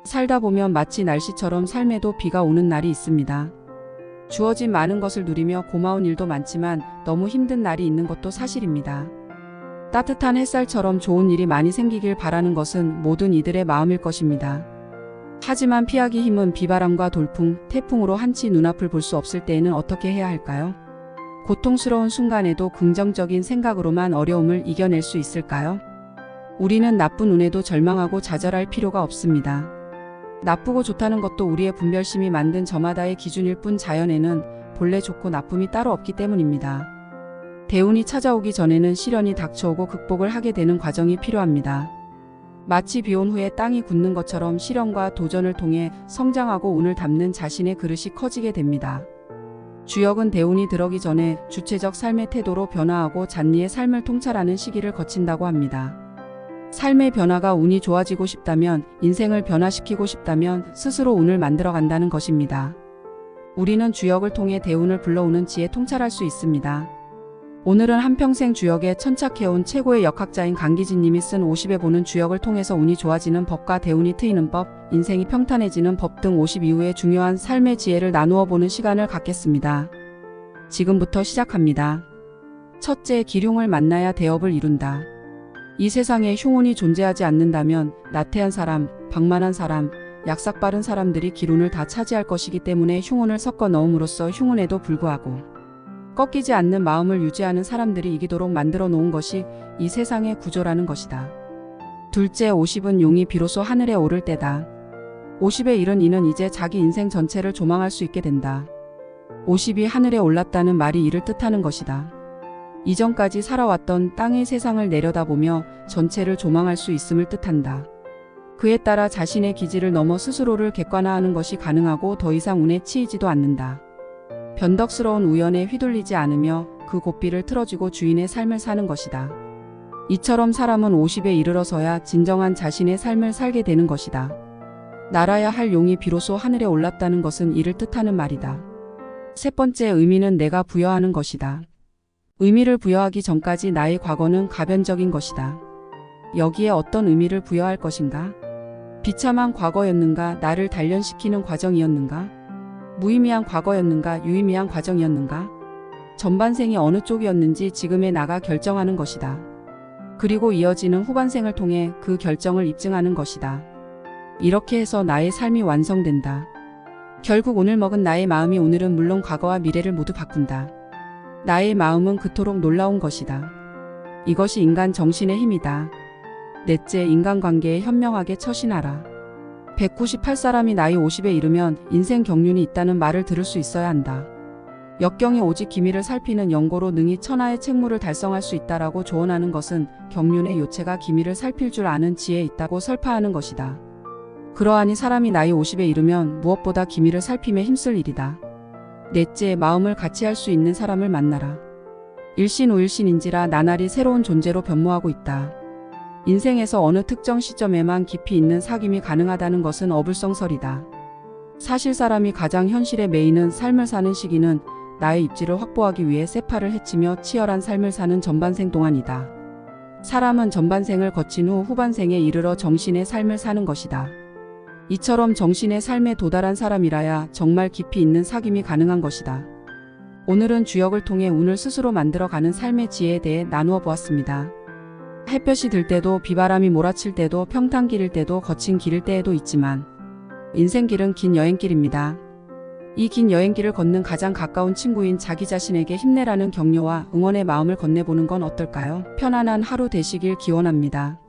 살다 보면 마치 날씨처럼 삶에도 비가 오는 날이 있습니다. 주어진 많은 것을 누리며 고마운 일도 많지만 너무 힘든 날이 있는 것도 사실입니다. 따뜻한 햇살처럼 좋은 일이 많이 생기길 바라는 것은 모든 이들의 마음일 것입니다. 하지만 피하기 힘든 비바람과 돌풍, 태풍으로 한치 눈앞을 볼 수 없을 때에는 어떻게 해야 할까요? 고통스러운 순간에도 긍정적인 생각으로만 어려움을 이겨낼 수 있을까요? 우리는 나쁜 운에도 절망하고 좌절할 필요가 없습니다. 나쁘고 좋다는 것도 우리의 분별심이 만든 저마다의 기준일 뿐 자연에는 본래 좋고 나쁨이 따로 없기 때문입니다. 대운이 찾아오기 전에는 시련이 닥쳐오고 극복을 하게 되는 과정이 필요합니다. 마치 비온 후에 땅이 굳는 것처럼 시련과 도전을 통해 성장하고 운을 담는 자신의 그릇이 커지게 됩니다. 주역은 대운이 들어오기 전에 주체적 삶의 태도로 변화하고 잔리의 삶을 통찰하는 시기를 거친다고 합니다. 삶의 변화가 운이 좋아지고 싶다면, 인생을 변화시키고 싶다면 스스로 운을 만들어 간다는 것입니다. 우리는 주역을 통해 대운을 불러오는 지혜 통찰할 수 있습니다. 오늘은 한평생 주역에 천착해온 최고의 역학자인 강기진님이 쓴 50에 보는 주역을 통해서 운이 좋아지는 법과 대운이 트이는 법, 인생이 평탄해지는 법 등 50 이후의 중요한 삶의 지혜를 나누어 보는 시간을 갖겠습니다. 지금부터 시작합니다. 첫째, 기흉을 만나야 대업을 이룬다. 이 세상에 흉운이 존재하지 않는다면 나태한 사람, 방만한 사람, 약삭 빠른 사람들이 기운을 다 차지할 것이기 때문에 흉운을 섞어 넣음으로써 흉운에도 불구하고 꺾이지 않는 마음을 유지하는 사람들이 이기도록 만들어 놓은 것이 이 세상의 구조라는 것이다. 둘째, 50은 용이 비로소 하늘에 오를 때다. 50에 이른 이는 이제 자기 인생 전체를 조망할 수 있게 된다. 50이 하늘에 올랐다는 말이 이를 뜻하는 것이다. 이전까지 살아왔던 땅의 세상을 내려다보며 전체를 조망할 수 있음을 뜻한다. 그에 따라 자신의 기질을 넘어 스스로를 객관화하는 것이 가능하고 더 이상 운에 치이지도 않는다. 변덕스러운 우연에 휘둘리지 않으며 그 고삐를 틀어주고 주인의 삶을 사는 것이다. 이처럼 사람은 50에 이르러서야 진정한 자신의 삶을 살게 되는 것이다. 날아야 할 용이 비로소 하늘에 올랐다는 것은 이를 뜻하는 말이다. 세 번째, 의미는 내가 부여하는 것이다. 의미를 부여하기 전까지 나의 과거는 가변적인 것이다. 여기에 어떤 의미를 부여할 것인가? 비참한 과거였는가? 나를 단련시키는 과정이었는가? 무의미한 과거였는가? 유의미한 과정이었는가? 전반생이 어느 쪽이었는지 지금의 나가 결정하는 것이다. 그리고 이어지는 후반생을 통해 그 결정을 입증하는 것이다. 이렇게 해서 나의 삶이 완성된다. 결국 오늘 먹은 나의 마음이 오늘은 물론 과거와 미래를 모두 바꾼다. 나의 마음은 그토록 놀라운 것이다. 이것이 인간 정신의 힘이다. 넷째, 인간관계에 현명하게 처신하라. 198사람이 나이 50에 이르면 인생 경륜이 있다는 말을 들을 수 있어야 한다. 역경이 오직 기미를 살피는 연고로 능히 천하의 책무를 달성할 수 있다라고 조언하는 것은 경륜의 요체가 기미를 살필 줄 아는 지혜에 있다고 설파하는 것이다. 그러하니 사람이 나이 50에 이르면 무엇보다 기미를 살핌에 힘쓸 일이다. 넷째, 마음을 같이 할 수 있는 사람을 만나라. 일신우일신인지라 나날이 새로운 존재로 변모하고 있다. 인생에서 어느 특정 시점에만 깊이 있는 사귐이 가능하다는 것은 어불성설이다. 사실 사람이 가장 현실에 매이는 삶을 사는 시기는 나의 입지를 확보하기 위해 쇠파를 헤치며 치열한 삶을 사는 전반생 동안이다. 사람은 전반생을 거친 후 후반생에 이르러 정신의 삶을 사는 것이다. 이처럼 정신의 삶에 도달한 사람이라야 정말 깊이 있는 사귐이 가능한 것이다. 오늘은 주역을 통해 운을 스스로 만들어가는 삶의 지혜에 대해 나누어 보았습니다. 햇볕이 들 때도 비바람이 몰아칠 때도 평탄길일 때도 거친 길일 때에도 있지만 인생길은 긴 여행길입니다. 이 긴 여행길을 걷는 가장 가까운 친구인 자기 자신에게 힘내라는 격려와 응원의 마음을 건네보는 건 어떨까요? 편안한 하루 되시길 기원합니다.